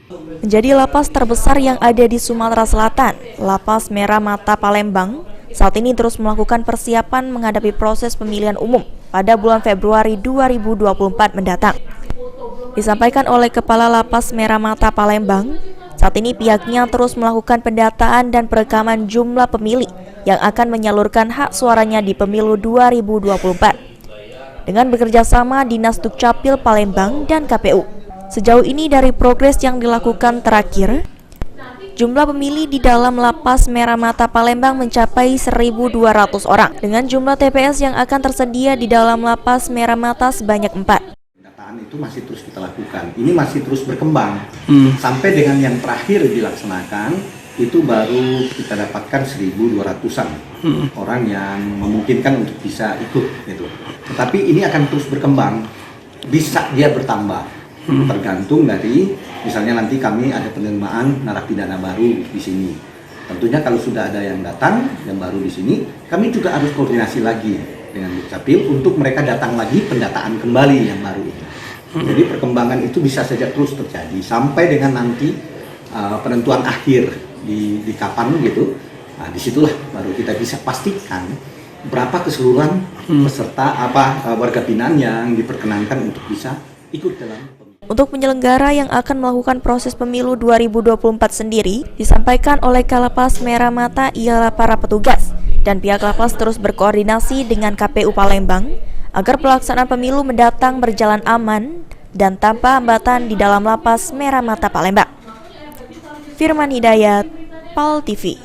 Menjadi lapas terbesar yang ada di Sumatera Selatan, Lapas Merah Mata Palembang saat ini terus melakukan persiapan menghadapi proses pemilihan umum pada bulan Februari 2024 mendatang. Disampaikan oleh Kepala Lapas Merah Mata Palembang, saat ini pihaknya terus melakukan pendataan dan perekaman jumlah pemilih yang akan menyalurkan hak suaranya di pemilu 2024 dengan bekerja sama Dinas Dukcapil Palembang dan KPU. Sejauh ini dari progres yang dilakukan terakhir, jumlah pemilih di dalam Lapas Merah Mata Palembang mencapai 1.200 orang dengan jumlah TPS yang akan tersedia di dalam Lapas Merah Mata sebanyak 4. Pendataan itu masih terus kita lakukan, ini masih terus berkembang sampai dengan yang terakhir dilaksanakan itu baru kita dapatkan 1.200-an orang yang memungkinkan untuk bisa ikut gitu. Tetapi ini akan terus berkembang, bisa dia bertambah. Tergantung dari misalnya nanti kami ada penerimaan narapidana baru di sini. Tentunya kalau sudah ada yang datang yang baru di sini, kami juga harus koordinasi lagi dengan Dukcapil untuk mereka datang lagi pendataan kembali yang baru ini. Jadi perkembangan itu bisa saja terus terjadi sampai dengan nanti penentuan akhir di kapan gitu. Nah, disitulah baru kita bisa pastikan berapa keseluruhan peserta warga binaan yang diperkenankan untuk bisa ikut dalam. Untuk penyelenggara yang akan melakukan proses pemilu 2024 sendiri, disampaikan oleh Kalapas Merah Mata ialah para petugas dan pihak lapas terus berkoordinasi dengan KPU Palembang agar pelaksanaan pemilu mendatang berjalan aman dan tanpa hambatan di dalam Lapas Merah Mata Palembang. Firman Hidayat, PAL TV.